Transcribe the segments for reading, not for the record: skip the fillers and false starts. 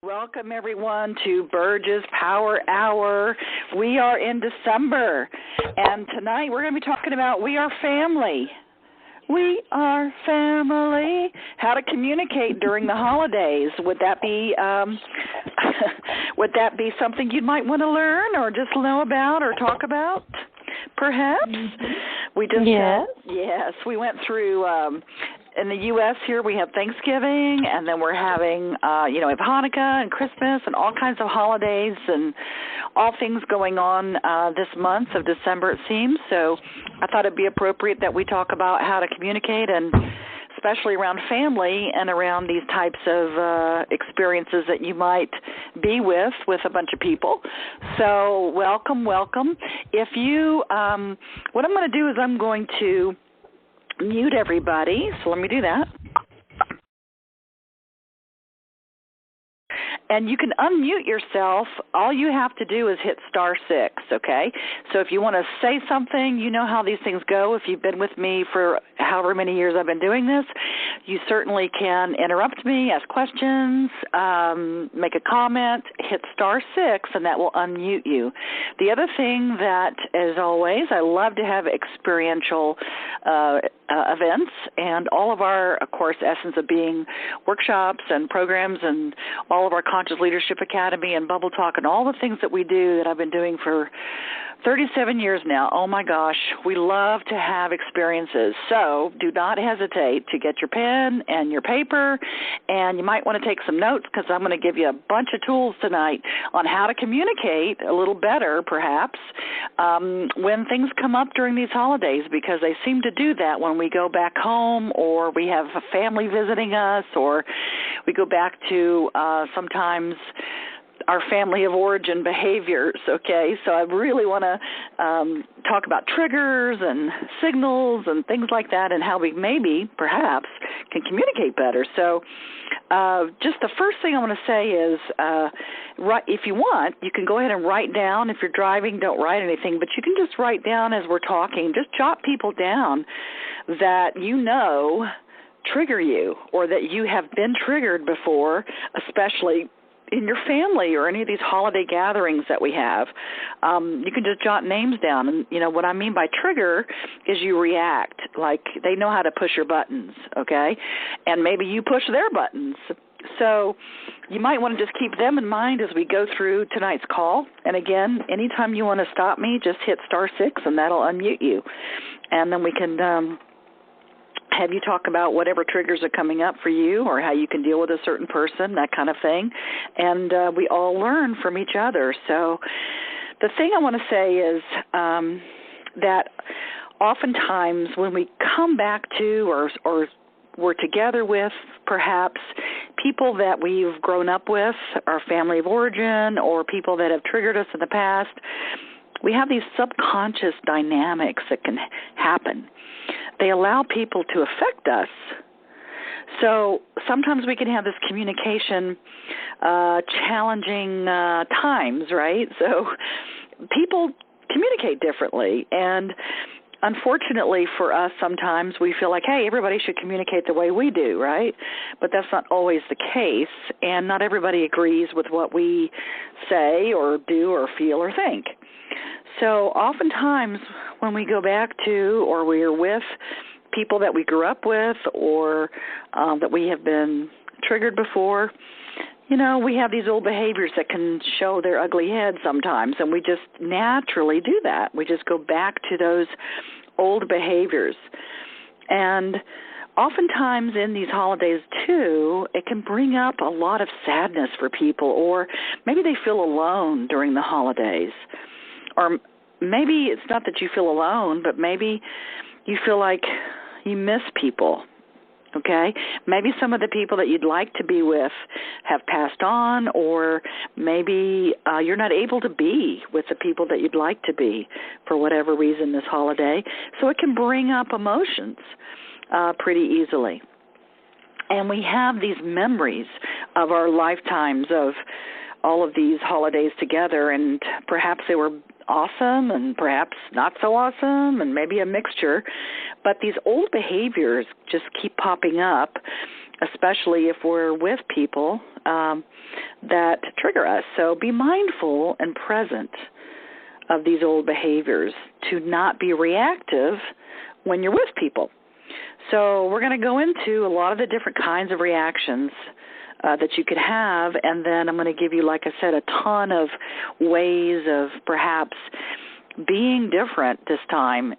Welcome, everyone, to Burge's Power Hour. We are in December, and tonight we're going to be talking about we are family. We are family. How to communicate during the holidays. Would that be something you might want to learn or just know about or talk about? Perhaps? We just yes, we went through in the U.S. here we have Thanksgiving, and then we're having we have Hanukkah and Christmas and all kinds of holidays and all things going on this month of December, it seems. So I thought it'd be appropriate that we talk about how to communicate, and especially around family and around these types of experiences that you might be with a bunch of people. So welcome. If you, what I'm going to do is I'm going to mute everybody. So let me do that. And you can unmute yourself. All you have to do is hit *6, okay? So if you want to say something, you know how these things go. If you've been with me for however many years I've been doing this, you certainly can interrupt me, ask questions, make a comment, hit *6, and that will unmute you. The other thing that, as always, I love to have experiential events, and all of our, of course, Essence of Being workshops and programs and all of our Conscious Leadership Academy and Bubble Talk and all the things that we do that I've been doing for 37 years now. Oh, my gosh, we love to have experiences. So do not hesitate to get your pen and your paper, and you might want to take some notes because I'm going to give you a bunch of tools tonight on how to communicate a little better, perhaps, when things come up during these holidays, because they seem to do that when we go back home or we have a family visiting us or we go back to sometimes our family of origin behaviors, okay? So I really want to talk about triggers and signals and things like that and how we maybe, perhaps, can communicate better. So just the first thing I want to say is, if you want, you can go ahead and write down. If you're driving, don't write anything, but you can just write down as we're talking. Just jot people down that you know trigger you or that you have been triggered before, especially in your family or any of these holiday gatherings that we have. You can just jot names down. And, what I mean by trigger is you react. Like they know how to push your buttons, okay? And maybe you push their buttons. So you might want to just keep them in mind as we go through tonight's call. And, again, anytime you want to stop me, just hit *6, and that'll unmute you. And then we can have you talk about whatever triggers are coming up for you or how you can deal with a certain person, that kind of thing. And we all learn from each other. So the thing I want to say is that oftentimes when we come back to or we're together with perhaps people that we've grown up with, our family of origin, or people that have triggered us in the past, we have these subconscious dynamics that can happen. They allow people to affect us. So sometimes we can have this communication challenging times, right? So people communicate differently. And unfortunately for us, sometimes we feel like, hey, everybody should communicate the way we do, right? But that's not always the case, and not everybody agrees with what we say or do or feel or think. So oftentimes when we go back to or we are with people that we grew up with or that we have been triggered before, we have these old behaviors that can show their ugly head sometimes, and we just naturally do that. We just go back to those old behaviors. And oftentimes in these holidays, too, it can bring up a lot of sadness for people, or maybe they feel alone during the holidays. Or maybe it's not that you feel alone, but maybe you feel like you miss people, okay? Maybe some of the people that you'd like to be with have passed on, or maybe you're not able to be with the people that you'd like to be for whatever reason this holiday. So it can bring up emotions pretty easily. And we have these memories of our lifetimes of all of these holidays together, and perhaps they were awesome and perhaps not so awesome and maybe a mixture. But these old behaviors just keep popping up especially if we're with people that trigger us. So be mindful and present of these old behaviors to not be reactive when you're with people. So we're going to go into a lot of the different kinds of reactions that you could have, and then I'm going to give you, like I said, a ton of ways of perhaps being different this time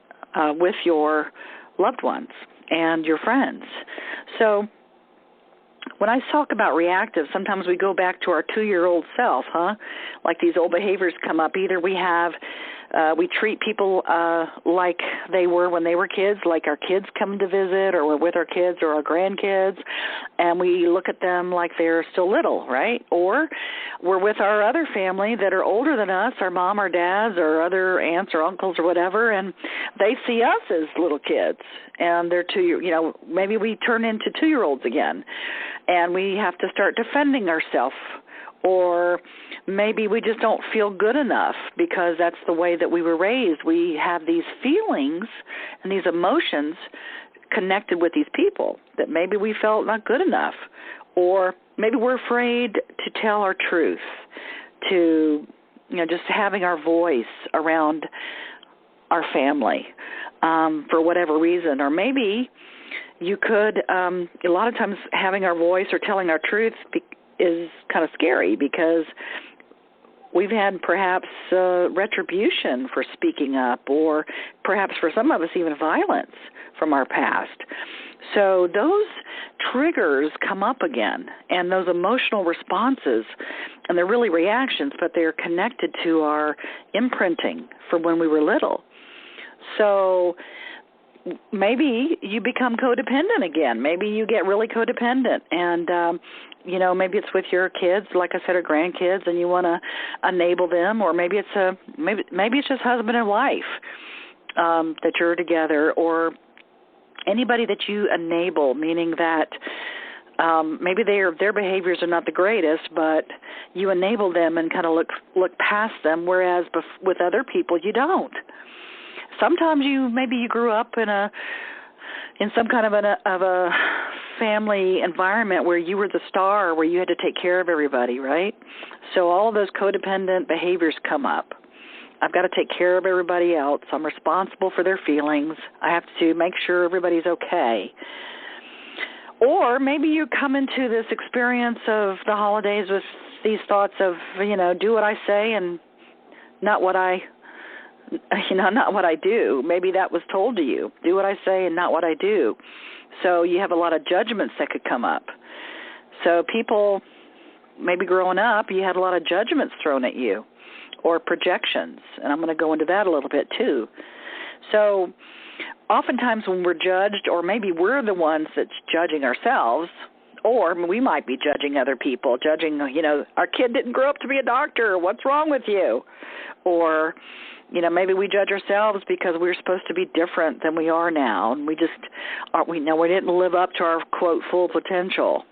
with your loved ones and your friends. So when I talk about reactive, sometimes we go back to our 2-year-old self, like these old behaviors come up. Either we treat people like they were when they were kids, like our kids come to visit, or we're with our kids or our grandkids, and we look at them like they're still little, right? Or we're with our other family that are older than us, our mom or dads or other aunts or uncles or whatever, and they see us as little kids, and they're maybe we turn into 2-year-olds again, and we have to start defending ourselves. Or maybe we just don't feel good enough because that's the way that we were raised. We have these feelings and these emotions connected with these people that maybe we felt not good enough. Or maybe we're afraid to tell our truth, to, just having our voice around our family for whatever reason. Or maybe you could, a lot of times having our voice or telling our truth is kind of scary because we've had perhaps retribution for speaking up, or perhaps for some of us even violence from our past. So those triggers come up again, and those emotional responses, and they're really reactions, but they're connected to our imprinting from when we were little. So maybe you become codependent again. Maybe you get really codependent, and maybe it's with your kids, like I said, or grandkids, and you want to enable them, or maybe it's maybe it's just husband and wife that you're together, or anybody that you enable, meaning that maybe their behaviors are not the greatest, but you enable them and kind of look past them, whereas with other people you don't. Sometimes maybe you grew up in some kind of a family environment where you were the star, where you had to take care of everybody, right? So all of those codependent behaviors come up. I've got to take care of everybody else. I'm responsible for their feelings. I have to make sure everybody's okay. Or maybe you come into this experience of the holidays with these thoughts of, do what I say and not what I do. Maybe that was told to you. Do what I say and not what I do. So you have a lot of judgments that could come up. So people, maybe growing up, you had a lot of judgments thrown at you, or projections. And I'm going to go into that a little bit too. So oftentimes when we're judged, or maybe we're the ones that's judging ourselves, or we might be judging other people, judging, our kid didn't grow up to be a doctor. What's wrong with you? Or maybe we judge ourselves because we're supposed to be different than we are now, and we didn't live up to our, quote, full potential.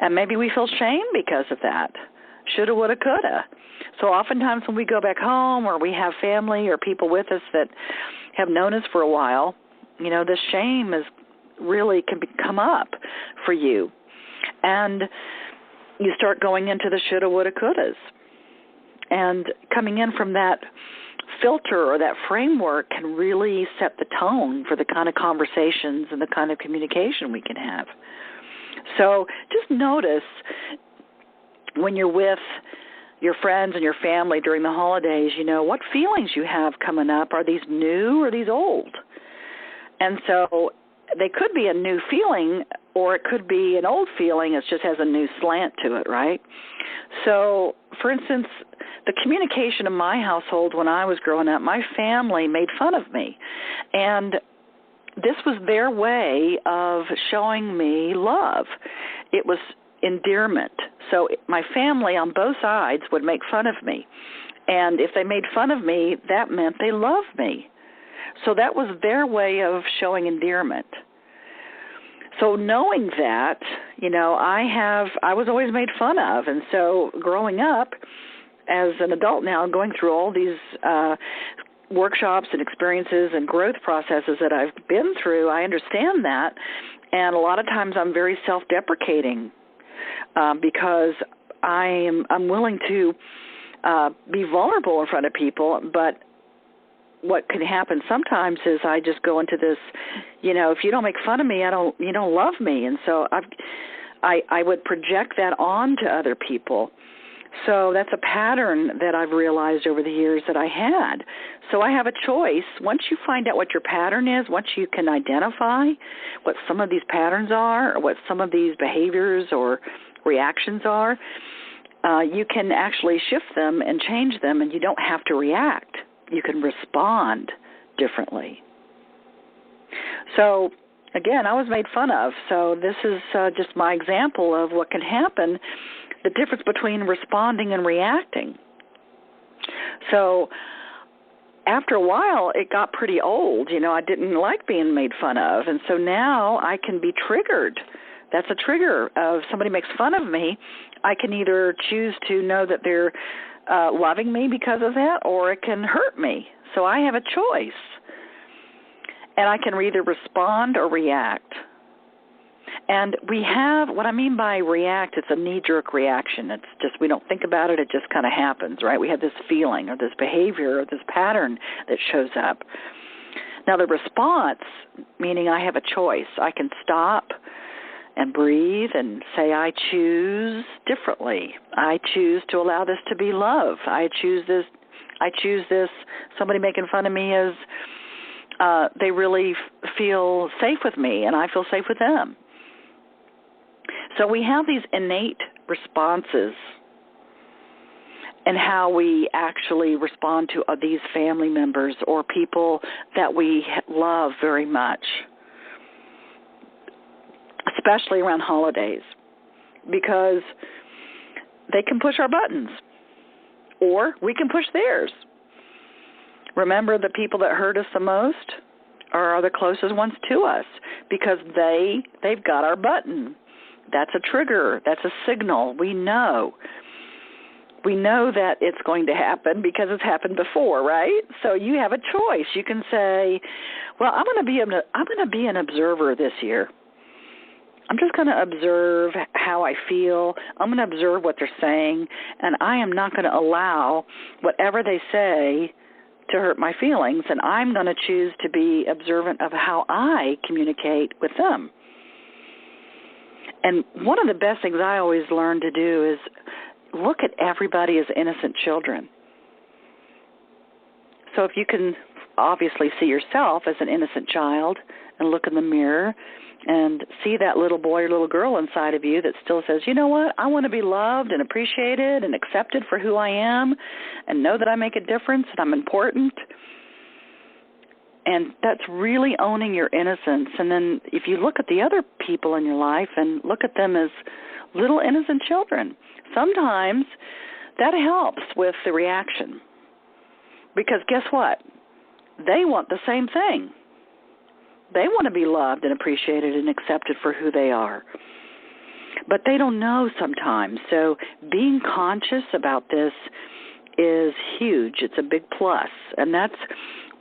And maybe we feel shame because of that. Shoulda, woulda, coulda. So oftentimes when we go back home, or we have family or people with us that have known us for a while, this shame can come up for you. And you start going into the shoulda, woulda, couldas. And coming in from that filter or that framework can really set the tone for the kind of conversations and the kind of communication we can have. So just notice when you're with your friends and your family during the holidays, what feelings you have coming up. Are these new or are these old? And so they could be a new feeling, or it could be an old feeling. It just has a new slant to it, right? So, for instance, the communication in my household when I was growing up, my family made fun of me. And this was their way of showing me love. It was endearment. So my family on both sides would make fun of me. And if they made fun of me, that meant they loved me. So that was their way of showing endearment. So knowing that, I was always made fun of. And so growing up as an adult now, going through all these workshops and experiences and growth processes that I've been through, I understand that. And a lot of times I'm very self-deprecating because I'm willing to be vulnerable in front of people, but what can happen sometimes is I just go into this, if you don't make fun of me, you don't love me. And so I would project that on to other people. So that's a pattern that I've realized over the years that I had. So I have a choice. Once you find out what your pattern is, once you can identify what some of these patterns are, or what some of these behaviors or reactions are, you can actually shift them and change them, and you don't have to react. You can respond differently. So, again, I was made fun of. So this is just my example of what can happen, the difference between responding and reacting. So after a while, it got pretty old. I didn't like being made fun of. And so now I can be triggered. That's a trigger of somebody makes fun of me. I can either choose to know that they're loving me because of that, or it can hurt me. So I have a choice. And I can either respond or react. And we have, what I mean by react, it's a knee-jerk reaction. It's just, we don't think about it, it just kind of happens, right? We have this feeling or this behavior or this pattern that shows up. Now the response, meaning I have a choice. I can stop and breathe and say, I choose differently. I choose to allow this to be love. I choose this. Somebody making fun of me is they really feel safe with me, and I feel safe with them. So we have these innate responses and how we actually respond to these family members or people that we love very much, especially around holidays, because they can push our buttons or we can push theirs. Remember, the people that hurt us the most are the closest ones to us because they've got our button. That's a trigger. That's a signal. We know that it's going to happen because it's happened before, right? So you have a choice. You can say, well, I'm going to be an observer this year. I'm just going to observe how I feel. I'm going to observe what they're saying, and I am not going to allow whatever they say to hurt my feelings, and I'm going to choose to be observant of how I communicate with them. And one of the best things I always learn to do is look at everybody as innocent children. So if you can obviously see yourself as an innocent child and look in the mirror and see that little boy or little girl inside of you that still says, you know what, I want to be loved and appreciated and accepted for who I am and know that I make a difference and I'm important. And that's really owning your innocence. And then if you look at the other people in your life and look at them as little innocent children, sometimes that helps with the reaction. Because guess what? They want the same thing. They want to be loved and appreciated and accepted for who they are. But they don't know sometimes. So being conscious about this is huge. It's a big plus. And that's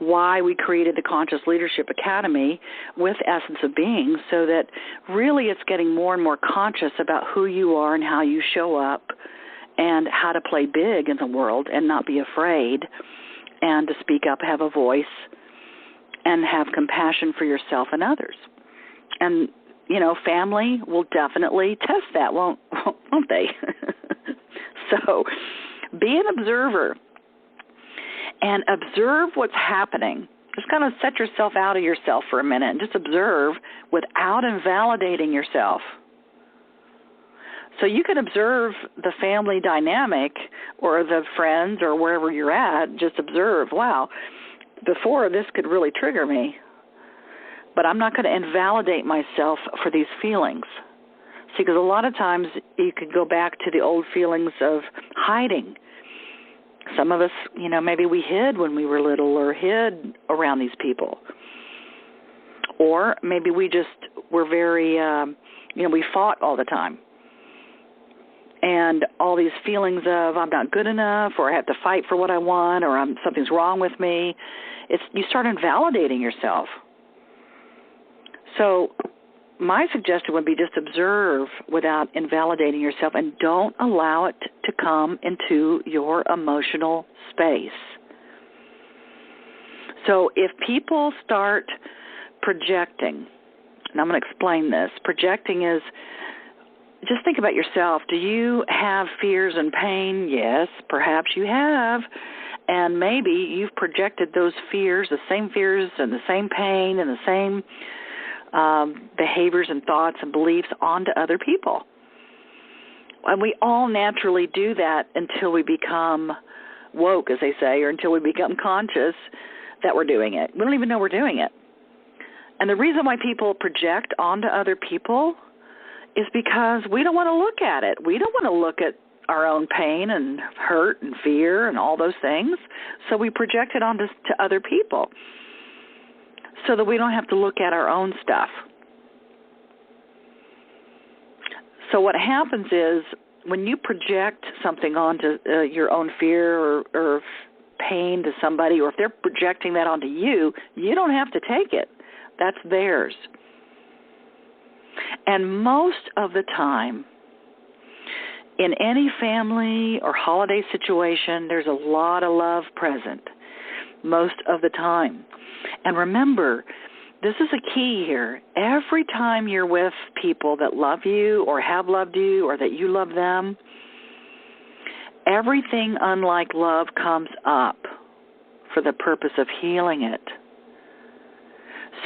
why we created the Conscious Leadership Academy with Essence of Being, so that really it's getting more and more conscious about who you are and how you show up and how to play big in the world and not be afraid and to speak up, have a voice, and have compassion for yourself and others. And, family will definitely test that, won't they? So be an observer and observe what's happening. Just kind of set yourself out of yourself for a minute and just observe without invalidating yourself. So you can observe the family dynamic or the friends or wherever you're at. Just observe, wow, before this could really trigger me, but I'm not going to invalidate myself for these feelings. See, because a lot of times you could go back to the old feelings of hiding. Some of us, maybe we hid when we were little or hid around these people. Or maybe we just were very, we fought all the time. And all these feelings of I'm not good enough, or I have to fight for what I want, or something's wrong with me. You start invalidating yourself. So my suggestion would be just observe without invalidating yourself, and don't allow it to come into your emotional space. So if people start projecting, and I'm going to explain this, projecting is, just think about yourself. Do you have fears and pain? Yes, perhaps you have. And maybe you've projected those fears, the same fears and the same pain and the same behaviors and thoughts and beliefs onto other people. And we all naturally do that until we become woke, as they say, or until we become conscious that we're doing it. We don't even know we're doing it. And the reason why people project onto other people is because we don't want to look at it. We don't want to look at our own pain and hurt and fear and all those things. So we project it onto other people so that we don't have to look at our own stuff. So what happens is when you project something onto your own fear or pain to somebody, or if they're projecting that onto you, you don't have to take it. That's theirs. And most of the time, in any family or holiday situation, there's a lot of love present, most of the time. And remember, this is a key here. Every time you're with people that love you or have loved you or that you love them, everything unlike love comes up for the purpose of healing it.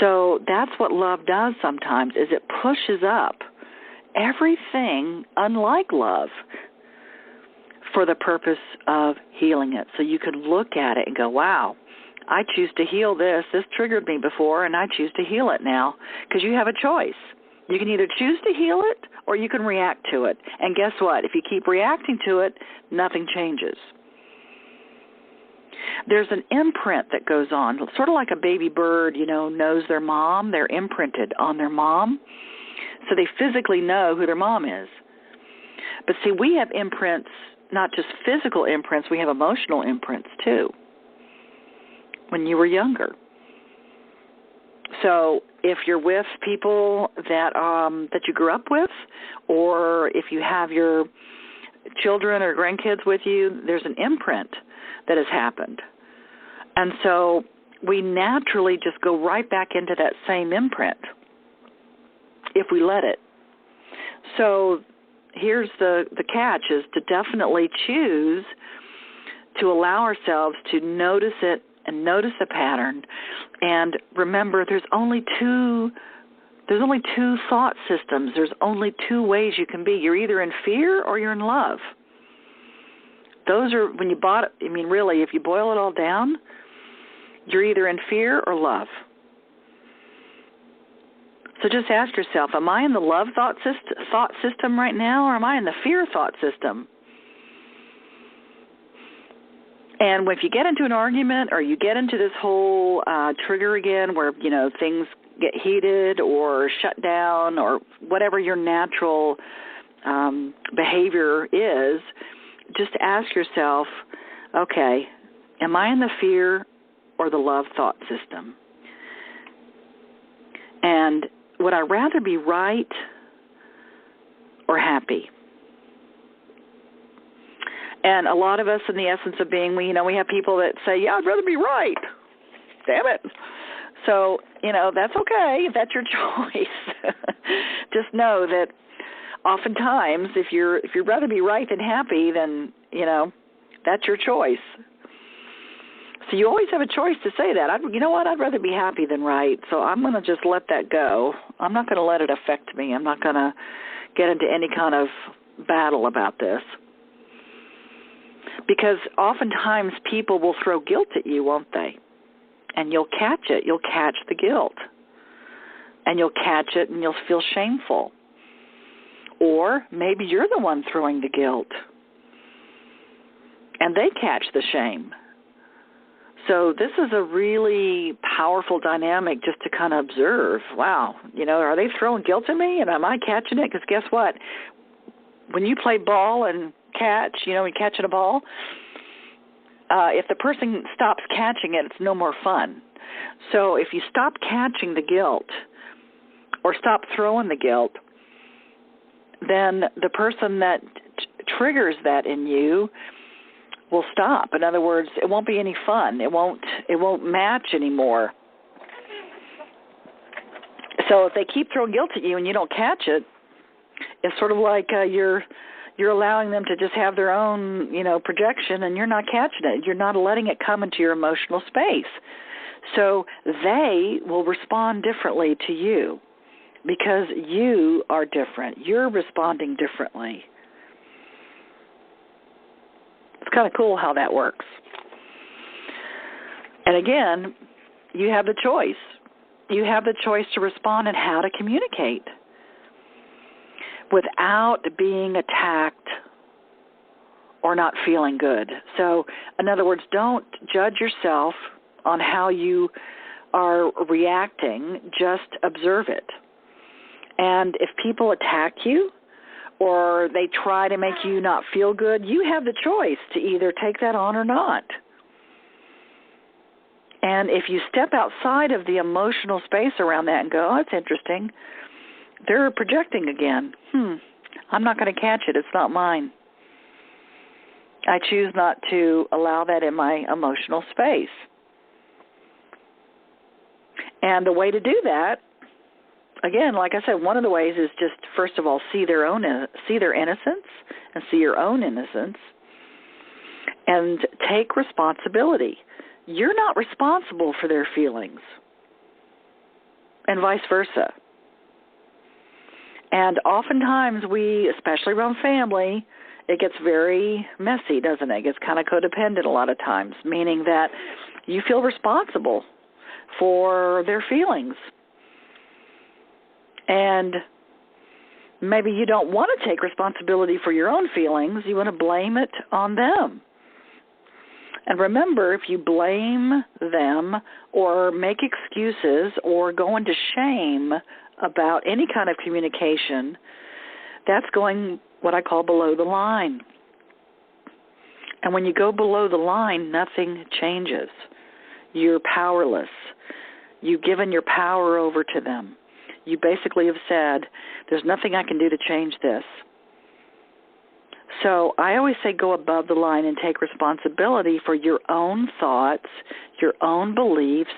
So that's what love does sometimes, is it pushes up everything unlike love for the purpose of healing it. So you can look at it and go, wow, I choose to heal this. This triggered me before, and I choose to heal it now. Because you have a choice. You can either choose to heal it or you can react to it. And guess what? If you keep reacting to it, nothing changes. There's an imprint that goes on, sort of like a baby bird, knows their mom. They're imprinted on their mom. So they physically know who their mom is. But see, we have imprints, not just physical imprints, we have emotional imprints too, when you were younger. So if you're with people that you grew up with, or if you have your children or grandkids with you, there's an imprint that has happened. And so we naturally just go right back into that same imprint if we let it. So here's the catch, is to definitely choose to allow ourselves to notice it and notice the pattern. And remember, there's only two thought systems. There's only two ways you can be. You're either in fear or you're in love. Those are, really, if you boil it all down, you're either in fear or love. So just ask yourself, am I in the love thought system right now, or am I in the fear thought system? And if you get into an argument or you get into this whole trigger again where, things get heated or shut down or whatever your natural behavior is, just ask yourself, okay, am I in the fear or the love thought system? And would I rather be right or happy? And a lot of us, in the essence of being, we have people that say, yeah, I'd rather be right. Damn it. So, that's okay if that's your choice. Just know that oftentimes if you'd rather be right than happy, then, that's your choice. So you always have a choice to say that. I'd rather be happy than right, so I'm going to just let that go. I'm not going to let it affect me. I'm not going to get into any kind of battle about this. Because oftentimes people will throw guilt at you, won't they? And you'll catch it. You'll catch the guilt. And you'll catch it and you'll feel shameful. Or maybe you're the one throwing the guilt. And they catch the shame. So this is a really powerful dynamic just to kind of observe. Wow, are they throwing guilt at me and am I catching it? Because guess what? When you play ball and catch, when catching a ball, if the person stops catching it, it's no more fun. So if you stop catching the guilt or stop throwing the guilt, then the person that triggers that in you will stop. In other words, it won't be any fun. It won't match anymore. So if they keep throwing guilt at you and you don't catch it, it's sort of like you're allowing them to just have their own, projection, and you're not catching it. You're not letting it come into your emotional space. So they will respond differently to you because you are different. You're responding differently. It's kind of cool how that works. And again, you have the choice. You have the choice to respond and how to communicate without being attacked or not feeling good. So, in other words, don't judge yourself on how you are reacting. Just observe it. And if people attack you or they try to make you not feel good, you have the choice to either take that on or not. And if you step outside of the emotional space around that and go, oh, that's interesting, they're projecting again. I'm not going to catch it. It's not mine. I choose not to allow that in my emotional space. And the way to do that, again, like I said, one of the ways is just, first of all, see their innocence and see your own innocence and take responsibility. You're not responsible for their feelings, and vice versa. And oftentimes we, especially around family, it gets very messy, doesn't it? It gets kind of codependent a lot of times, meaning that you feel responsible for their feelings. And maybe you don't want to take responsibility for your own feelings. You want to blame it on them. And remember, if you blame them or make excuses or go into shame about any kind of communication, that's going what I call below the line. And when you go below the line, nothing changes. You're powerless. You've given your power over to them. You basically have said, there's nothing I can do to change this. So I always say go above the line and take responsibility for your own thoughts, your own beliefs,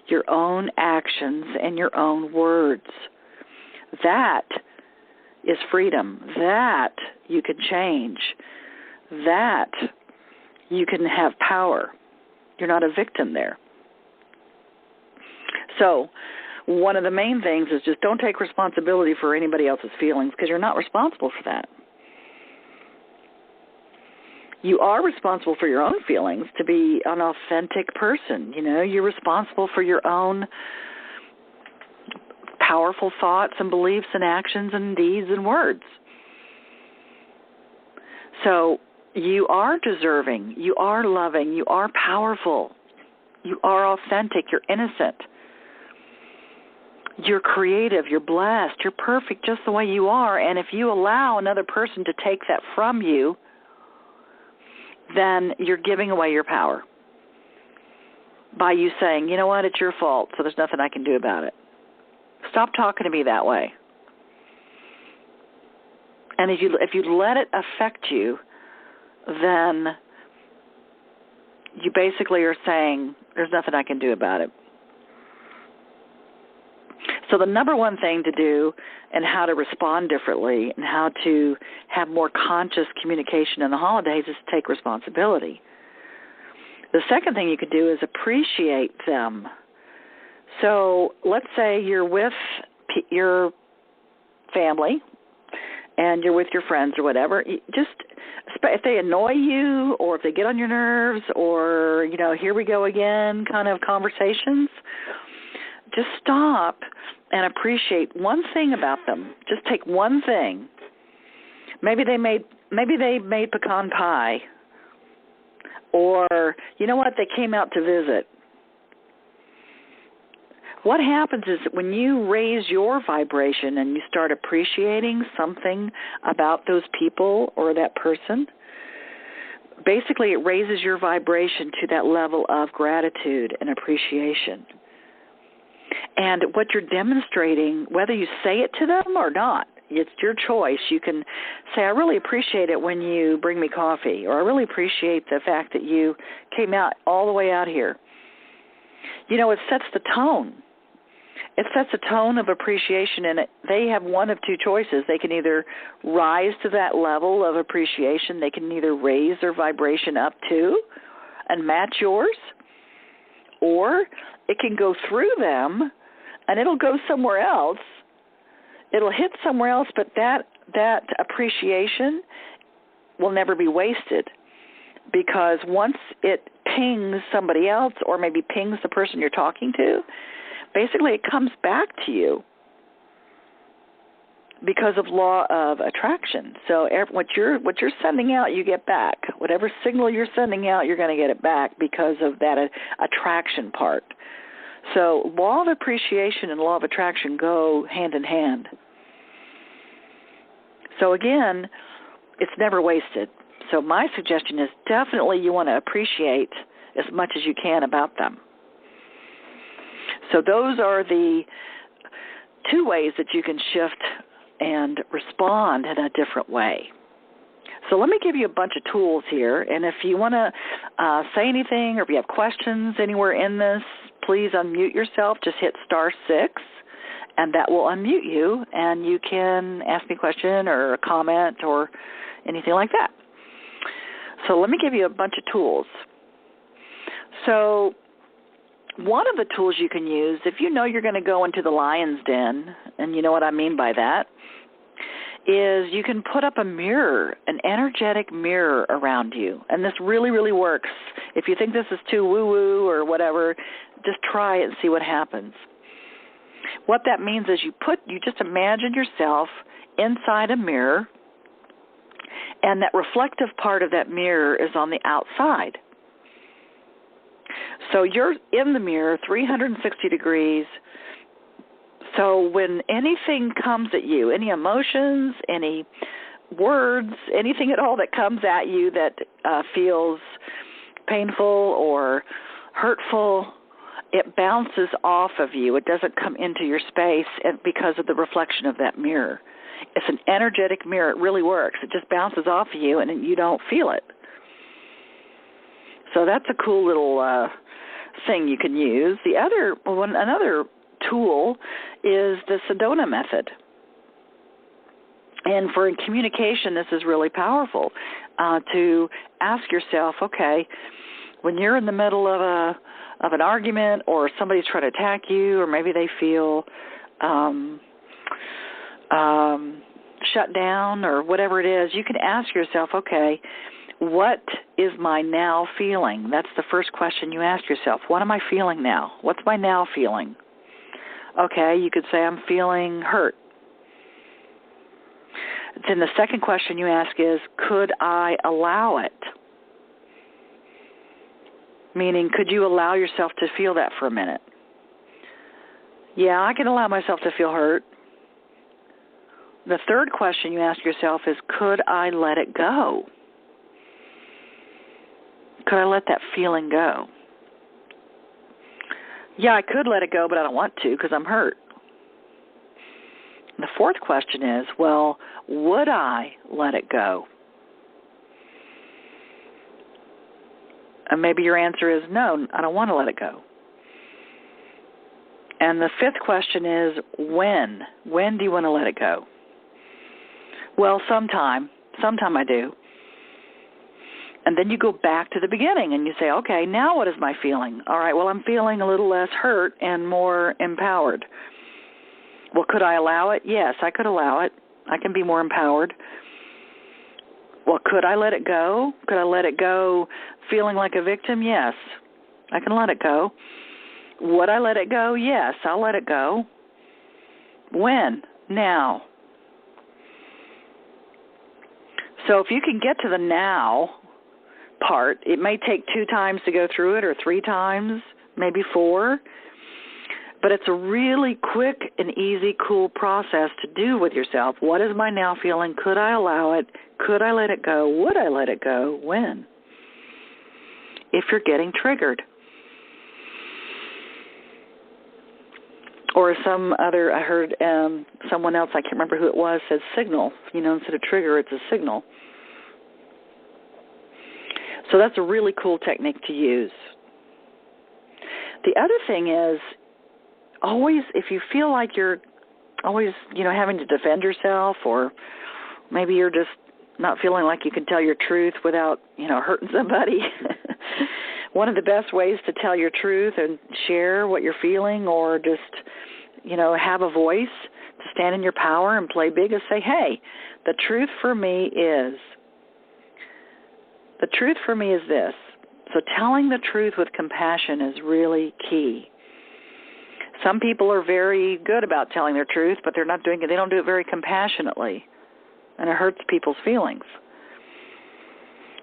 your own actions, and your own words. That is freedom. That you can change. That you can have power. You're not a victim there. So one of the main things is just don't take responsibility for anybody else's feelings because you're not responsible for that. You are responsible for your own feelings to be an authentic person. You're responsible for your own powerful thoughts and beliefs and actions and deeds and words. So you are deserving. You are loving. You are powerful. You are authentic. You're innocent. You're creative. You're blessed. You're perfect just the way you are. And if you allow another person to take that from you, then you're giving away your power by you saying, you know what, it's your fault, so there's nothing I can do about it. Stop talking to me that way. And if you let it affect you, then you basically are saying, there's nothing I can do about it. So the number one thing to do and how to respond differently and how to have more conscious communication in the holidays is to take responsibility. The second thing you could do is appreciate them. So let's say you're with your family and you're with your friends or whatever. Just if they annoy you or if they get on your nerves or, here we go again kind of conversations, just stop and appreciate one thing about them. Just take one thing. Maybe they made pecan pie, or you know what, they came out to visit. What happens is that when you raise your vibration and you start appreciating something about those people or that person, basically it raises your vibration to that level of gratitude and appreciation. And what you're demonstrating, whether you say it to them or not, it's your choice. You can say, I really appreciate it when you bring me coffee, or I really appreciate the fact that you came out all the way out here. You know, it sets the tone. It sets a tone of appreciation, and they have one of two choices. They can either rise to that level of appreciation. They can either raise their vibration up to and match yours, or it can go through them, and it'll go somewhere else. It'll hit somewhere else, but that appreciation will never be wasted, because once it pings somebody else, or maybe pings the person you're talking to, basically it comes back to you because of law of attraction. So what you're sending out, you get back. Whatever signal you're sending out, you're going to get it back because of that attraction part. So law of appreciation and law of attraction go hand in hand. So again, it's never wasted. So my suggestion is definitely you want to appreciate as much as you can about them. So those are the two ways that you can shift and respond in a different way. So let me give you a bunch of tools here, and if you want to say anything or if you have questions anywhere in this, please unmute yourself. Just hit *6, and that will unmute you, and you can ask me a question or a comment or anything like that. So let me give you a bunch of tools. So one of the tools you can use, if you know you're going to go into the lion's den, and you know what I mean by that, is you can put up a mirror, an energetic mirror around you. And this really, really works. If you think this is too woo-woo or whatever, just try it and see what happens. What that means is you just imagine yourself inside a mirror, and that reflective part of that mirror is on the outside. So you're in the mirror 360 degrees. So when anything comes at you, any emotions, any words, anything at all that comes at you that feels painful or hurtful, it bounces off of you. It doesn't come into your space because of the reflection of that mirror. It's an energetic mirror. It really works. It just bounces off of you, and you don't feel it. So that's a cool little thing you can use. Another tool is the Sedona method. And for communication, this is really powerful, to ask yourself, okay, when you're in the middle of an argument, or somebody's trying to attack you, or maybe they feel shut down or whatever it is, you can ask yourself, okay, what is my now feeling? That's the first question you ask yourself. What am I feeling now? What's my now feeling? Okay, you could say I'm feeling hurt. Then the second question you ask is, could I allow it? Meaning, could you allow yourself to feel that for a minute? Yeah, I can allow myself to feel hurt. The third question you ask yourself is, could I let it go? Could I let that feeling go? Yeah, I could let it go, but I don't want to because I'm hurt. And the fourth question is, well, would I let it go? And maybe your answer is, no, I don't want to let it go. And the fifth question is, when? When do you want to let it go? Well, sometime. Sometime I do. And then you go back to the beginning and you say, okay, now what is my feeling? All right, well, I'm feeling a little less hurt and more empowered. Well, could I allow it? Yes, I could allow it. I can be more empowered. Well, could I let it go? Could I let it go feeling like a victim? Yes, I can let it go. Would I let it go? Yes, I'll let it go. When? Now. So if you can get to the now part, it may take 2 times to go through it, or 3 times, maybe 4. But it's a really quick and easy, cool process to do with yourself. What is my now feeling? Could I allow it? Could I let it go? Would I let it go? When? If you're getting triggered. Or some other, I heard someone else, I can't remember who it was, said signal. Instead of trigger, it's a signal. So that's a really cool technique to use. The other thing is, always, if you feel like you're always, having to defend yourself, or maybe you're just not feeling like you can tell your truth without, hurting somebody, one of the best ways to tell your truth and share what you're feeling, or just, have a voice to stand in your power and play big, is say, hey, the truth for me is this. So telling the truth with compassion is really key. Some people are very good about telling their truth, but they're not doing it. They don't do it very compassionately, and it hurts people's feelings.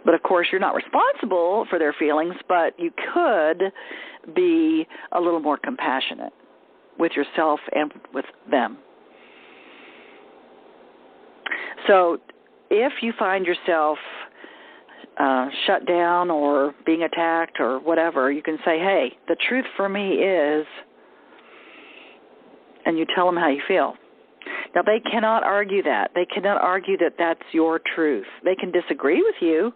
But, of course, you're not responsible for their feelings, but you could be a little more compassionate with yourself and with them. So if you find yourself shut down or being attacked or whatever, you can say, hey, the truth for me is, and you tell them how you feel. Now, they cannot argue that. They cannot argue that that's your truth. They can disagree with you,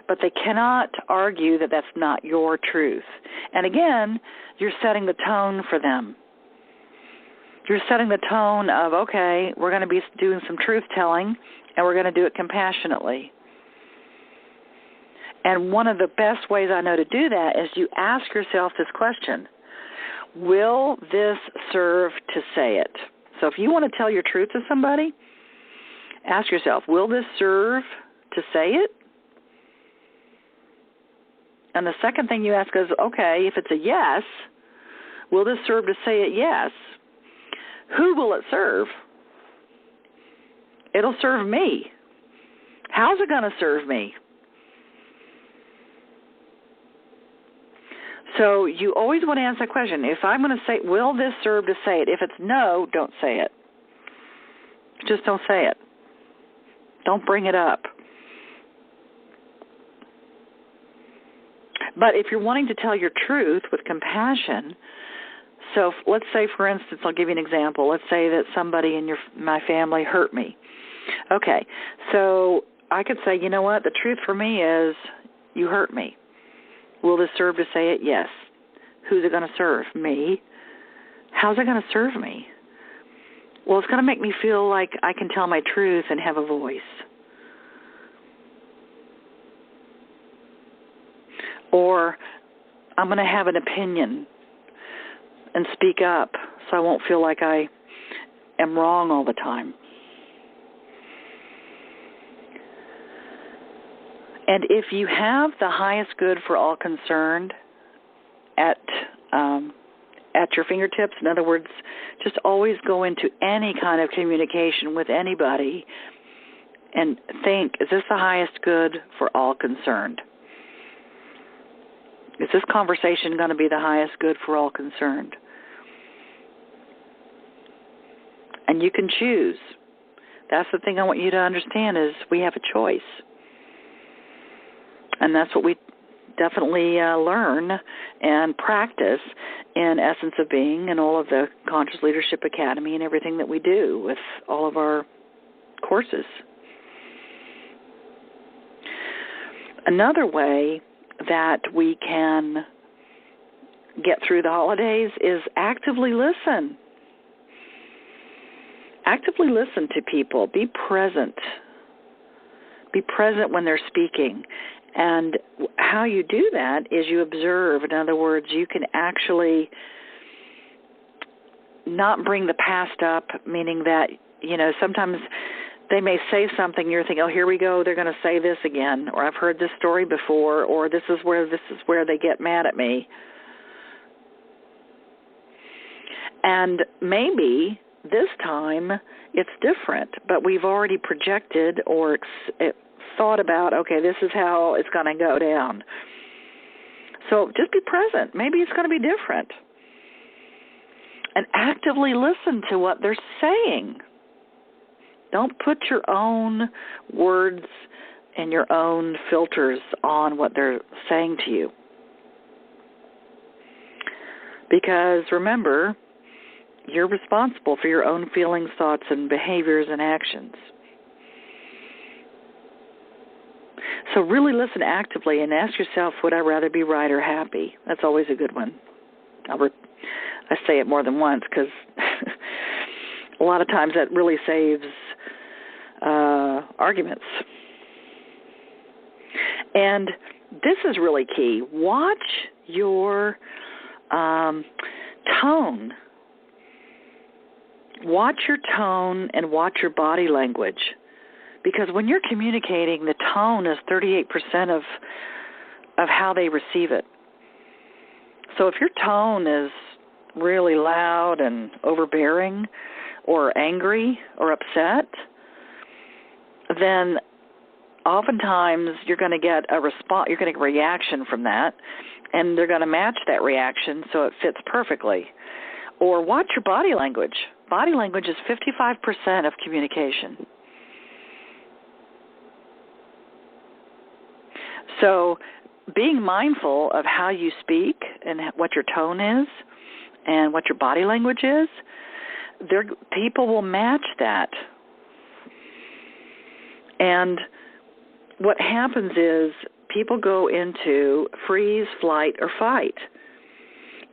but they cannot argue that that's not your truth. And again, you're setting the tone for them. You're setting the tone of, okay, we're going to be doing some truth-telling, and we're going to do it compassionately. And one of the best ways I know to do that is you ask yourself this question: will this serve to say it? So if you want to tell your truth to somebody, ask yourself, will this serve to say it? And the second thing you ask is, okay, if it's a yes, will this serve to say it yes? Who will it serve? It'll serve me. How's it going to serve me? So you always want to ask that question. If I'm going to say, will this serve to say it? If it's no, don't say it. Just don't say it. Don't bring it up. But if you're wanting to tell your truth with compassion, so let's say, for instance, I'll give you an example. Let's say that somebody in my family hurt me. Okay, so I could say, you know what, the truth for me is you hurt me. Will this serve to say it? Yes. Who's it going to serve? Me. How's it going to serve me? Well, it's going to make me feel like I can tell my truth and have a voice. Or I'm going to have an opinion and speak up so I won't feel like I am wrong all the time. And if you have the highest good for all concerned at your fingertips, in other words, just always go into any kind of communication with anybody and think, is this the highest good for all concerned? Is this conversation going to be the highest good for all concerned? And you can choose. That's the thing I want you to understand, is we have a choice. And that's what we definitely learn and practice in Essence of Being and all of the Conscious Leadership Academy and everything that we do with all of our courses. Another way that we can get through the holidays is actively listen. Actively listen to people. Be present. Be present when they're speaking. And how you do that is you observe. In other words, you can actually not bring the past up, meaning that, sometimes they may say something, you're thinking, oh, here we go, they're going to say this again, or I've heard this story before, or this is where they get mad at me. And maybe this time it's different, but we've already projected or thought about, okay, this is how it's going to go down. So just be present. Maybe it's going to be different. And actively listen to what they're saying. Don't put your own words and your own filters on what they're saying to you. Because remember, you're responsible for your own feelings, thoughts, and behaviors and actions. So really listen actively and ask yourself, would I rather be right or happy? That's always a good one. I say it more than once because a lot of times that really saves arguments. And this is really key. Watch your tone. Watch your tone and watch your body language. Because when you're communicating, the tone is 38% of how they receive it. So if your tone is really loud and overbearing or angry or upset, then oftentimes you're going to get a response, you're going to get a reaction from that, and they're going to match that reaction so it fits perfectly. Or watch your body language. Body language is 55% of communication. So being mindful of how you speak and what your tone is and what your body language is, people will match that. And what happens is people go into freeze, flight, or fight.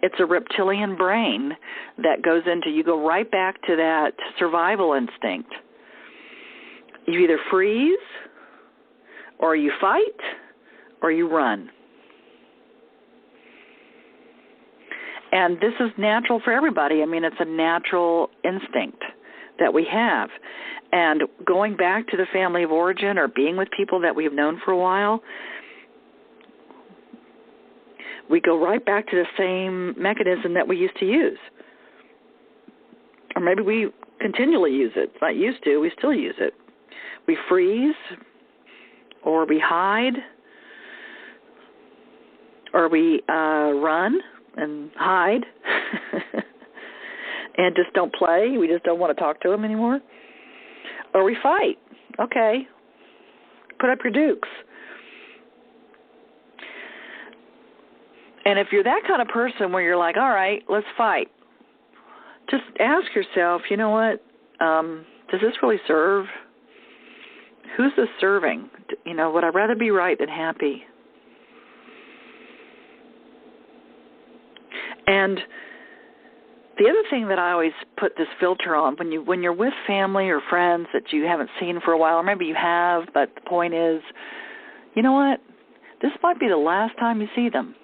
It's a reptilian brain that goes into, you go right back to that survival instinct. You either freeze, or you fight, or you run. And this is natural for everybody. I mean, it's a natural instinct that we have. And going back to the family of origin or being with people that we've known for a while, we go right back to the same mechanism that we used to use. Or maybe we continually use it. It's not used to, we still use it. We freeze, or we hide, or we run and hide and just don't play. We just don't want to talk to them anymore. Or we fight. Okay, put up your dukes. And if you're that kind of person where you're like, all right, let's fight, just ask yourself, you know what, does this really serve? Who's this serving? You know, would I rather be right than happy? And the other thing that I always put this filter on, when you're with family or friends that you haven't seen for a while, or maybe you have, but the point is, you know what, this might be the last time you see them.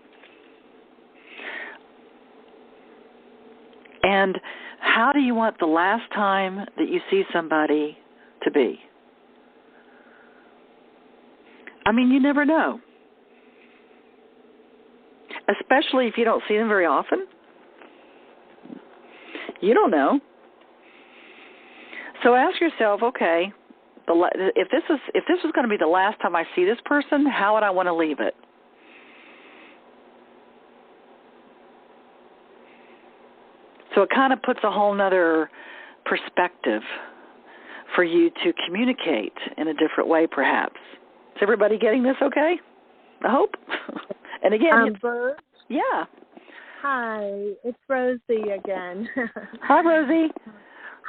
And how do you want the last time that you see somebody to be? I mean, you never know. Especially if you don't see them very often. You don't know. So ask yourself, okay, if this was going to be the last time I see this person, how would I want to leave it? So it kind of puts a whole other perspective for you to communicate in a different way, perhaps. Is everybody getting this okay? I hope. And again, Bert? Yeah. Hi, it's Rosie again. Hi, Rosie.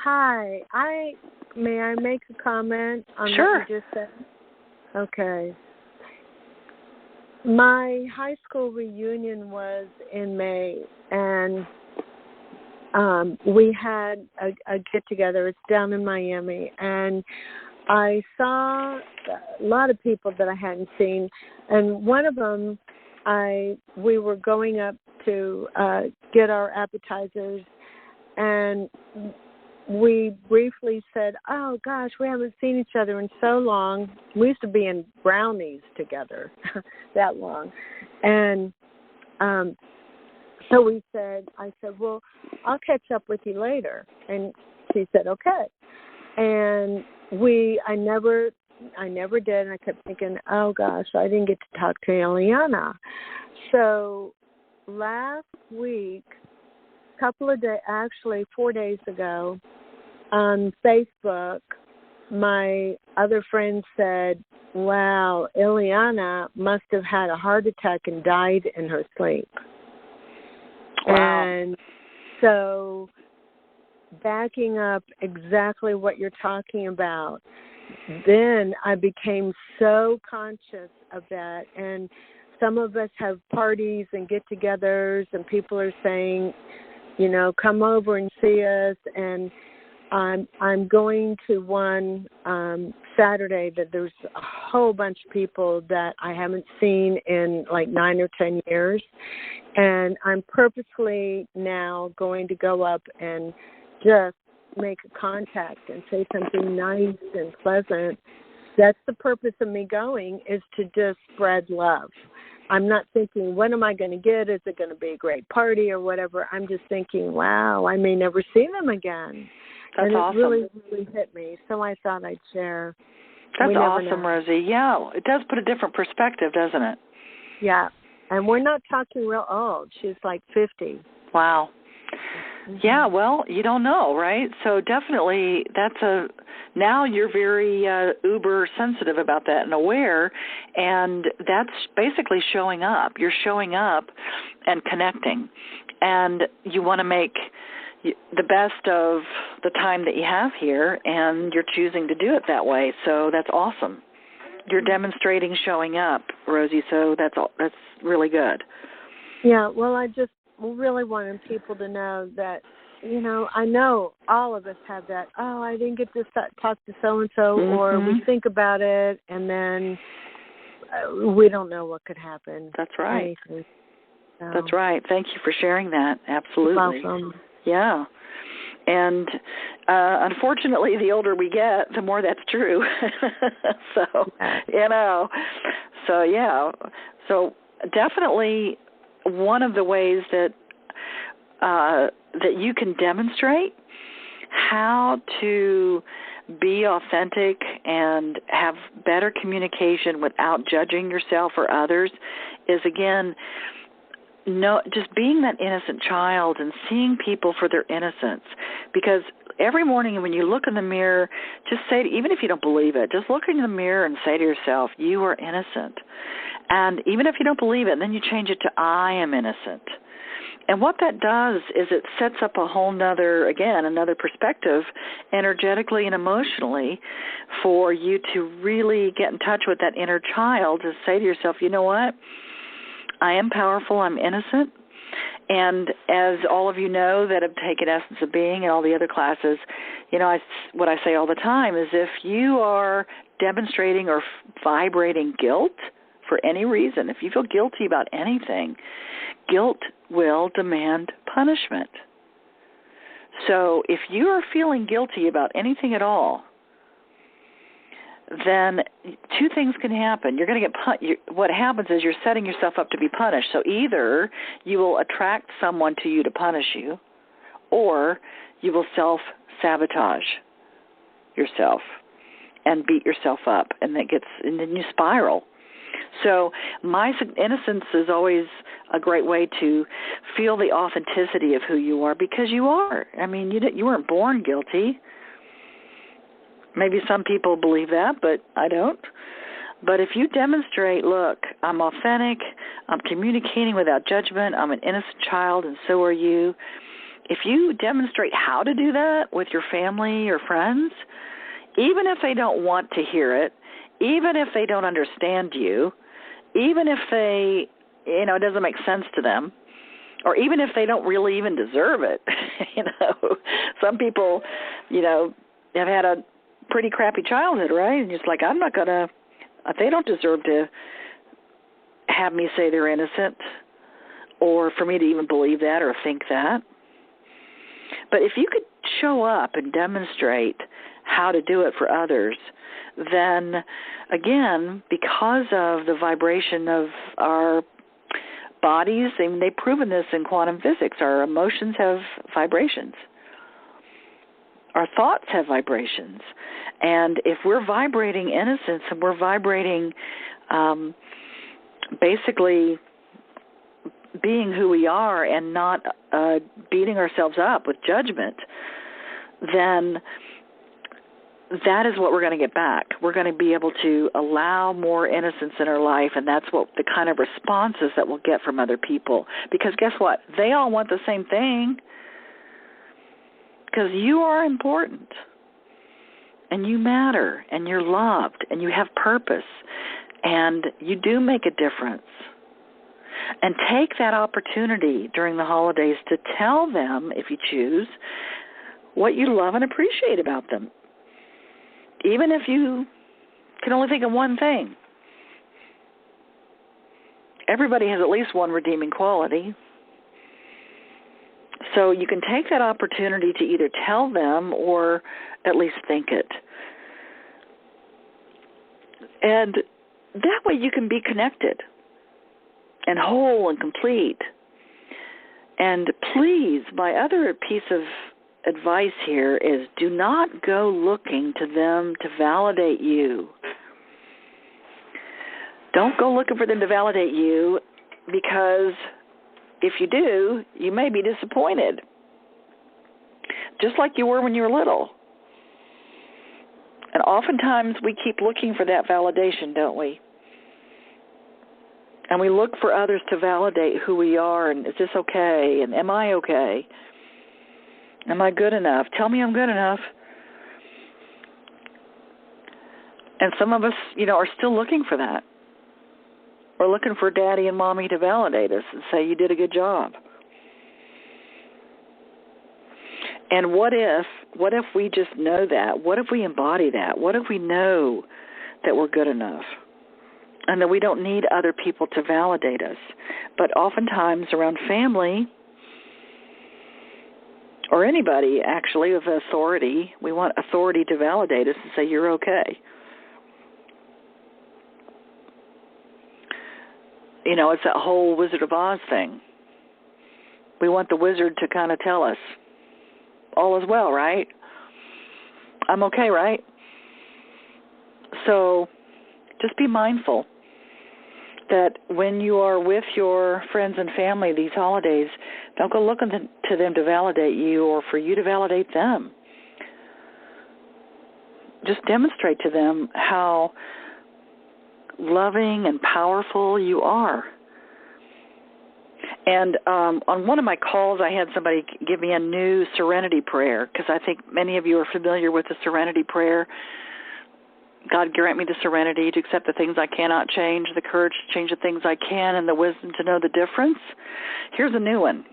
Hi. May I make a comment on Sure. what you just said? Okay. My high school reunion was in May, and we had a get-together. It's down in Miami, and I saw a lot of people that I hadn't seen, and one of them, we were going up to get our appetizers, and we briefly said, oh, gosh, we haven't seen each other in so long. We used to be in brownies together that long. And so I said, well, I'll catch up with you later. And she said, okay. And I never did, and I kept thinking, oh, gosh, I didn't get to talk to Eliana. So last week, 4 days ago, on Facebook, my other friend said, wow, Eliana must have had a heart attack and died in her sleep. Wow. And so backing up exactly what you're talking about, then I became so conscious of that. And some of us have parties and get-togethers, and people are saying, you know, come over and see us. And I'm going to one Saturday that there's a whole bunch of people that I haven't seen in like 9 or 10 years. And I'm purposely now going to go up and just make a contact and say something nice and pleasant. That's the purpose of me going, is to just spread love. I'm not thinking, what am I going to get? Is it going to be a great party or whatever? I'm just thinking, wow, I may never see them again. That's and awesome. It really hit me, so I thought I'd share. That's awesome, Rosie. Yeah, it does put a different perspective, doesn't it? Yeah, and we're not talking real old. She's like 50. Wow. Yeah, well, you don't know, right? So definitely now you're very uber sensitive about that and aware, and that's basically showing up. You're showing up and connecting, and you want to make the best of the time that you have here, and you're choosing to do it that way. So that's awesome. You're demonstrating showing up, Rosie, so that's really good. Yeah, well, I just really wanted people to know that, you know, I know all of us have that, oh, I didn't get to talk to so-and-so, or we think about it, and then we don't know what could happen. That's right. So. That's right. Thank you for sharing that. Absolutely. You're welcome. Yeah. And unfortunately, the older we get, the more that's true. So, you know, so yeah. So definitely one of the ways that you can demonstrate how to be authentic and have better communication without judging yourself or others is, again, just being that innocent child and seeing people for their innocence. Because every morning when you look in the mirror, just say, even if you don't believe it, just look in the mirror and say to yourself, you are innocent. And even if you don't believe it, then you change it to, I am innocent. And what that does is it sets up a whole another perspective energetically and emotionally for you to really get in touch with that inner child to say to yourself, you know what? I am powerful, I'm innocent, and as all of you know that have taken Essence of Being and all the other classes, you know, what I say all the time is if you are demonstrating or vibrating guilt for any reason, if you feel guilty about anything, guilt will demand punishment. So if you are feeling guilty about anything at all, then two things can happen. You're going to get what happens is you're setting yourself up to be punished. So either you will attract someone to you to punish you, or you will self-sabotage yourself and beat yourself up, and then you spiral. So my innocence is always a great way to feel the authenticity of who you are, because you are. I mean, you weren't born guilty. Maybe some people believe that, but I don't. But if you demonstrate, look, I'm authentic, I'm communicating without judgment, I'm an innocent child, and so are you. If you demonstrate how to do that with your family or friends, even if they don't want to hear it, even if they don't understand you, even if they, it doesn't make sense to them, or even if they don't really even deserve it, some people, have had a pretty crappy childhood, right? And just like, I'm not going to, they don't deserve to have me say they're innocent or for me to even believe that or think that. But if you could show up and demonstrate how to do it for others, then, again, because of the vibration of our bodies, they've proven this in quantum physics, our emotions have vibrations. Our thoughts have vibrations. And if we're vibrating innocence and we're vibrating basically being who we are and not beating ourselves up with judgment, then that is what we're going to get back. We're going to be able to allow more innocence in our life, and that's what the kind of responses that we'll get from other people. Because guess what? They all want the same thing, because you are important, and you matter, and you're loved, and you have purpose, and you do make a difference. And take that opportunity during the holidays to tell them, if you choose, what you love and appreciate about them. Even if you can only think of one thing. Everybody has at least one redeeming quality. So you can take that opportunity to either tell them or at least think it. And that way you can be connected and whole and complete. And please, my other piece of advice here is do not go looking to them to validate you. Don't go looking for them to validate you, because if you do, you may be disappointed. Just like you were when you were little. And oftentimes we keep looking for that validation, don't we? And we look for others to validate who we are, and is this okay, and am I okay? Am I good enough? Tell me I'm good enough. And some of us, are still looking for that. We're looking for Daddy and Mommy to validate us and say, you did a good job. And what if we just know that? What if we embody that? What if we know that we're good enough and that we don't need other people to validate us? But oftentimes around family, or anybody, actually, with authority, we want authority to validate us and say, you're okay. It's that whole Wizard of Oz thing. We want the wizard to kind of tell us, all is well, right? I'm okay, right? So just be mindful that when you are with your friends and family these holidays, don't go looking to them to validate you or for you to validate them. Just demonstrate to them how loving and powerful you are. And on one of my calls, I had somebody give me a new serenity prayer, because I think many of you are familiar with the serenity prayer. God, grant me the serenity to accept the things I cannot change, the courage to change the things I can, and the wisdom to know the difference. Here's a new one.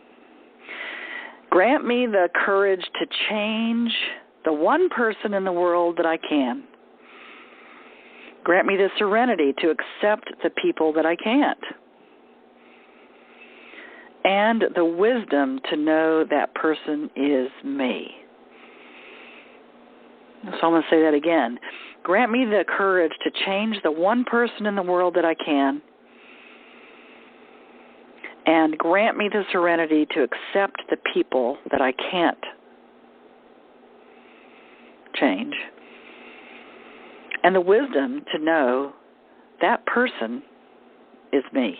Grant me the courage to change the one person in the world that I can. Grant me the serenity to accept the people that I can't. And the wisdom to know that person is me. So I'm going to say that again. Grant me the courage to change the one person in the world that I can. And grant me the serenity to accept the people that I can't change. And the wisdom to know that person is me.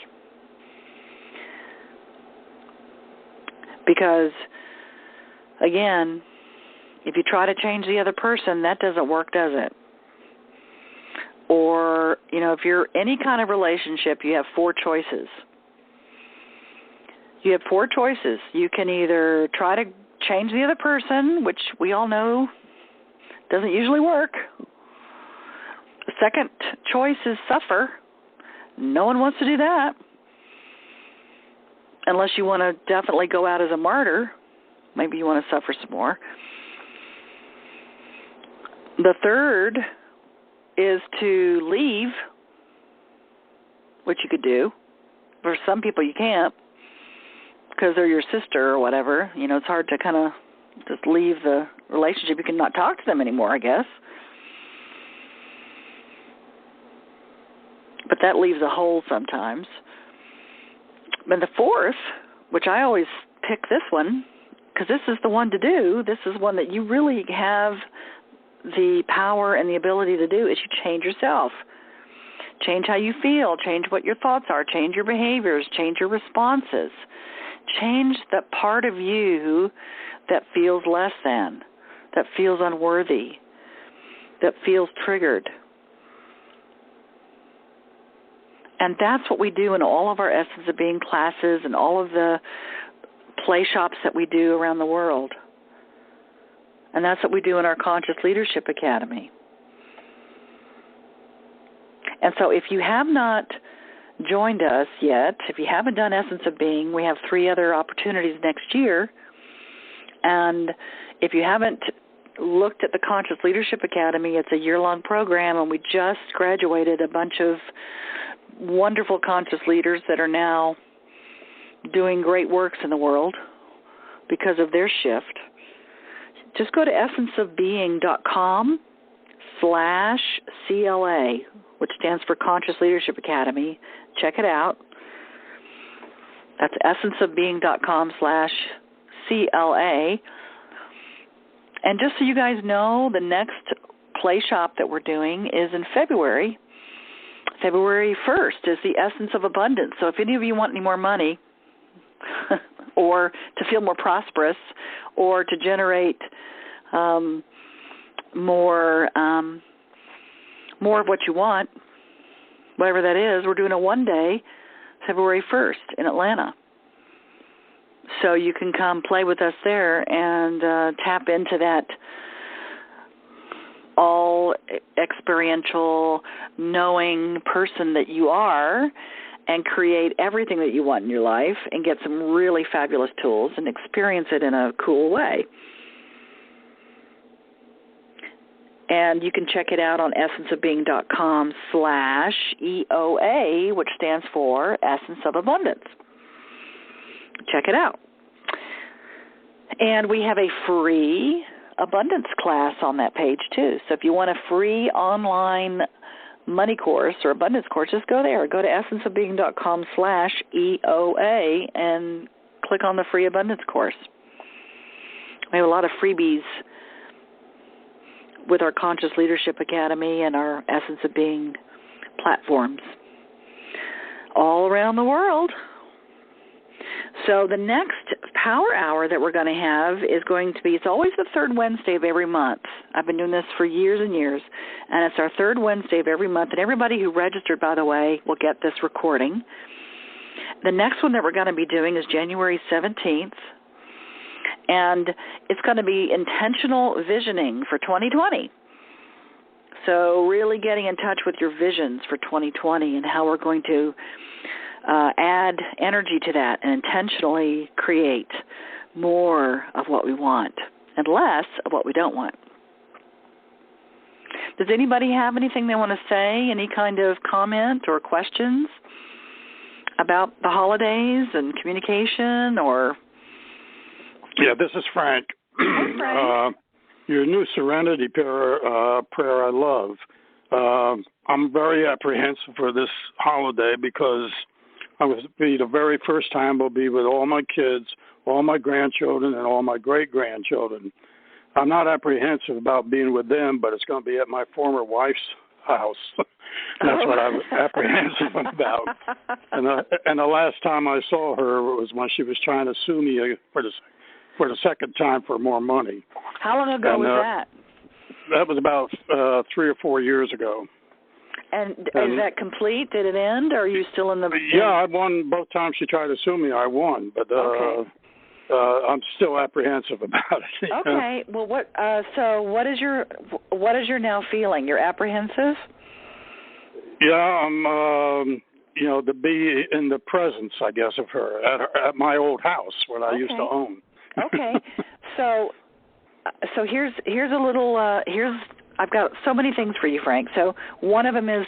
Because, again, if you try to change the other person, that doesn't work, does it? Or, if you're any kind of relationship, you have 4 choices. You have 4 choices. You can either try to change the other person, which we all know doesn't usually work. The second choice is suffer. No one wants to do that. Unless you want to definitely go out as a martyr. Maybe you want to suffer some more. The third is to leave, which you could do. For some people you can't, because they're your sister or whatever. It's hard to kind of just leave the relationship. You can not talk to them anymore, I guess. But that leaves a hole sometimes. But the fourth, which I always pick this one, because this is the one to do, this is one that you really have the power and the ability to do, is you change yourself. Change how you feel, change what your thoughts are, change your behaviors, change your responses. Change that part of you that feels less than, that feels unworthy. that feels triggered. And that's what we do in all of our Essence of Being classes and all of the play shops that we do around the world. And that's what we do in our Conscious Leadership Academy. And so if you have not joined us yet, if you haven't done Essence of Being, we have 3 other opportunities next year. And if you haven't looked at the Conscious Leadership Academy, it's a year-long program, and we just graduated a bunch of wonderful conscious leaders that are now doing great works in the world because of their shift. Just go to essenceofbeing.com/CLA, which stands for Conscious Leadership Academy. Check it out. That's essenceofbeing.com/CLA. And just so you guys know, the next play shop that we're doing is in February. February 1st is the Essence of Abundance. So if any of you want any more money or to feel more prosperous or to generate more of what you want, whatever that is, we're doing a one-day February 1st in Atlanta. So you can come play with us there and tap into that all experiential, knowing person that you are and create everything that you want in your life and get some really fabulous tools and experience it in a cool way. And you can check it out on essenceofbeing.com/EOA, which stands for Essence of Abundance. Check it out. And we have a free abundance class on that page, too. So if you want a free online money course or abundance course, just go there. Go to essenceofbeing.com/EOA and click on the free abundance course. We have a lot of freebies with our Conscious Leadership Academy and our Essence of Being platforms all around the world. So the next power hour that we're going to have is going to be, it's always the third Wednesday of every month. I've been doing this for years and years, and it's our third Wednesday of every month. And everybody who registered, by the way, will get this recording. The next one that we're going to be doing is January 17th, and it's going to be intentional visioning for 2020. So really getting in touch with your visions for 2020 and how we're going to add energy to that and intentionally create more of what we want and less of what we don't want. Does anybody have anything they want to say, any kind of comment or questions about the holidays and communication or? Yeah, this is Frank. Hi, Frank. Your new Serenity prayer I love. I'm very apprehensive for this holiday because I will be the very first time I'll be with all my kids, all my grandchildren, and all my great-grandchildren. I'm not apprehensive about being with them, but it's going to be at my former wife's house. That's what I'm apprehensive about. And the last time I saw her was when she was trying to sue me for the second time for more money. How long ago was that? That was about 3 or 4 years ago. And is that complete? Did it end, or are you still in the... Yeah, I won both times she tried to sue me. I won, but okay. I'm still apprehensive about it. Okay. Well, so what is your now feeling? You're apprehensive? Yeah, I'm to be in the presence, I guess, of her at my old house where I used to own. Okay. So here's a little I've got so many things for you, Frank. So one of them is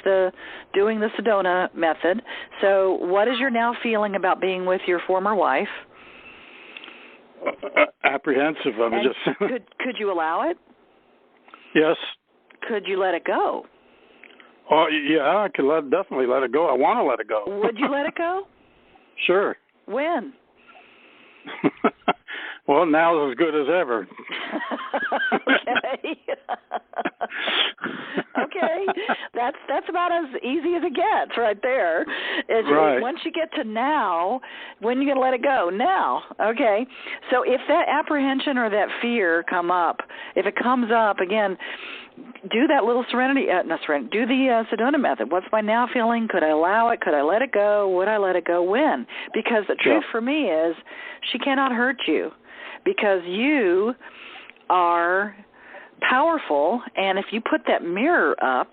doing the Sedona method. So what is your now feeling about being with your former wife? Apprehensive. Could you allow it? Yes. Could you let it go? Oh, yeah, I could definitely let it go. I want to let it go. Would you let it go? Sure. When? Well, now it's as good as ever. Okay. Okay. That's about as easy as it gets right there. Right. Once you get to now, when are you going to let it go? Now. Okay. So if that apprehension or that fear if it comes up, again, do that little do the Sedona method. What's my now feeling? Could I allow it? Could I let it go? Would I let it go? When? Because the truth for me is she cannot hurt you because you are powerful, and if you put that mirror up,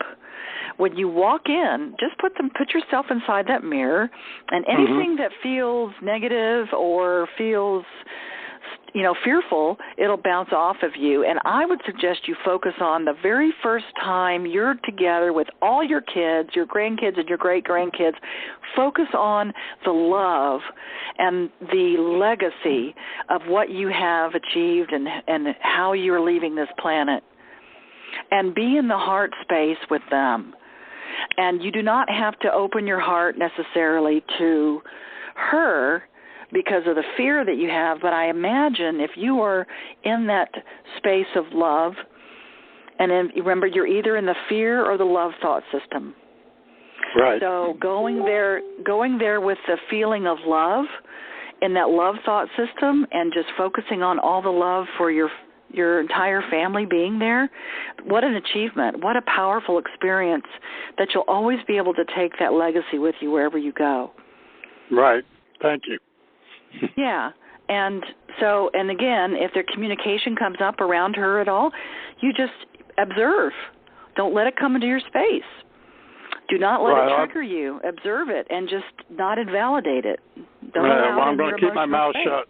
when you walk in, just put yourself inside that mirror, and anything that feels negative or feels fearful, it'll bounce off of you. And I would suggest you focus on the very first time you're together with all your kids, your grandkids, and your great-grandkids. Focus on the love and the legacy of what you have achieved and how you're leaving this planet. And be in the heart space with them. And you do not have to open your heart necessarily to her because of the fear that you have, but I imagine if you are in that space of love, and then remember, you're either in the fear or the love thought system. Right. So going there with the feeling of love in that love thought system and just focusing on all the love for your entire family being there, what an achievement, what a powerful experience that you'll always be able to take that legacy with you wherever you go. Right. Thank you. Yeah. And again, if their communication comes up around her at all, you just observe. Don't let it come into your space. Do not let it trigger you. Observe it and just not invalidate it. Don't allow it I'm going to keep my mouth shut.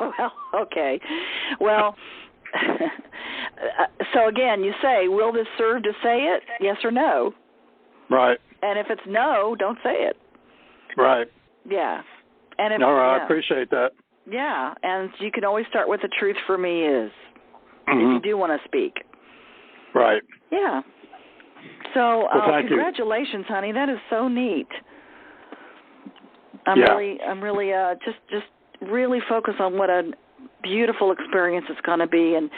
Well, okay. Well, so again, you say, will this serve to say it? Yes or no? Right. And if it's no, don't say it. Right. Yeah. And I appreciate that. Yeah, and you can always start with the truth for me is, if you do want to speak. Right. Yeah. So congratulations, you. Honey. That is so neat. I'm really just really focus on what a beautiful experience it's going to be. And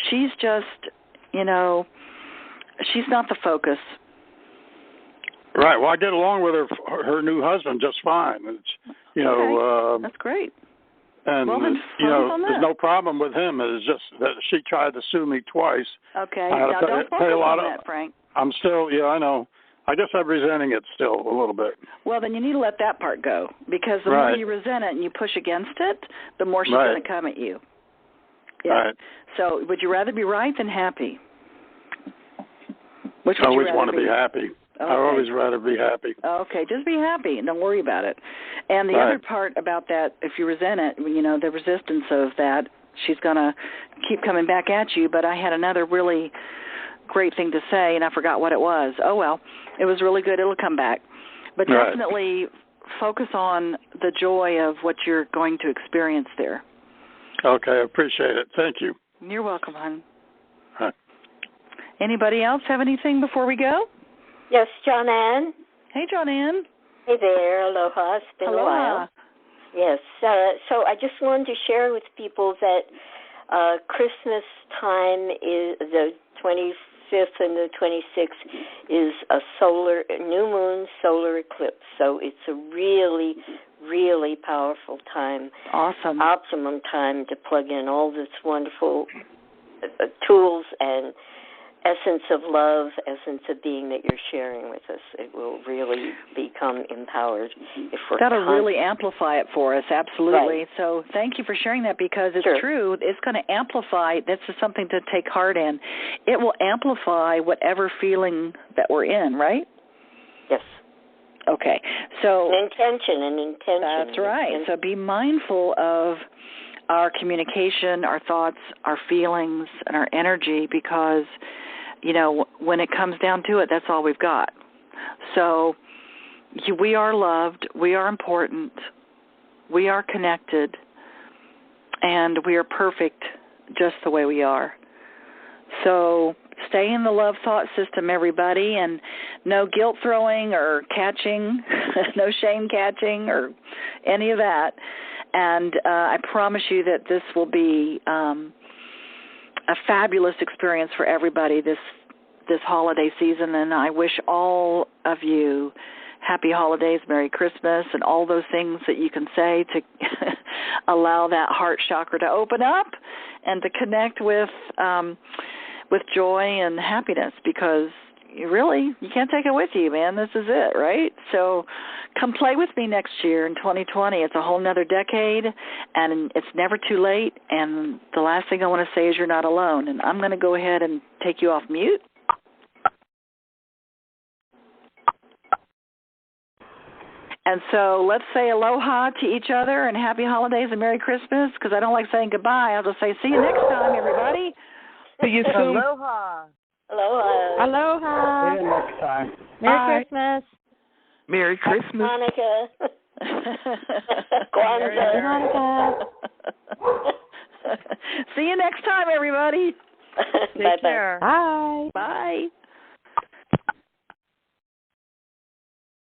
she's just, she's not the focus. Right. Well, I get along with her new husband just fine. It's, that's great. And, there's no problem with him. It's just that she tried to sue me twice. Okay. Now, don't focus on that, Frank. I'm still, I know. I guess I'm resenting it still a little bit. Well, then you need to let that part go, because the more you resent it and you push against it, the more she's going to come at you. Yeah. Right. So would you rather be right than happy? I always want to be happy. Okay. I always rather be happy. Okay, just be happy and don't worry about it. And the other part about that, if you resent it, the resistance of that, she's going to keep coming back at you. But I had another really great thing to say, and I forgot what it was. Oh, well, it was really good. It'll come back. But definitely focus on the joy of what you're going to experience there. Okay, I appreciate it. Thank you. You're welcome, hon. Right. Anybody else have anything before we go? Yes, John Ann. Hey, John Ann. Hey there. Aloha. It's been a while. Yes. So I just wanted to share with people that Christmas time is the 25th and the 26th is a new moon solar eclipse. So it's a really, really powerful time. Awesome. Optimum time to plug in all this wonderful tools and essence of love, essence of being that you're sharing with us. It will really become empowered if we're That'll really amplify it for us, absolutely. Right. So thank you for sharing that, because it's true. It's going to amplify. This is something to take heart in. It will amplify whatever feeling that we're in, right? Yes. Okay. So an intention. That's right. So be mindful of our communication, our thoughts, our feelings, and our energy, because when it comes down to it, that's all we've got. So we are loved, we are important, we are connected, and we are perfect just the way we are. So stay in the love thought system, everybody, and no guilt throwing or catching, no shame catching or any of that. And I promise you that this will be a fabulous experience for everybody this holiday season, and I wish all of you happy holidays, Merry Christmas, and all those things that you can say to allow that heart chakra to open up and to connect with joy and happiness, because you can't take it with you, man. This is it, right? So come play with me next year in 2020. It's a whole nother decade, and it's never too late. And the last thing I want to say is you're not alone. And I'm going to go ahead and take you off mute. And so let's say aloha to each other and happy holidays and Merry Christmas, because I don't like saying goodbye. I'll just say see you next time, everybody. See you soon. Aloha. Aloha. Aloha. See you next time. Merry Christmas. Merry Christmas. Hanukkah. Kwanzaa. Hanukkah. See you next time, everybody. Take care. Bye. Bye.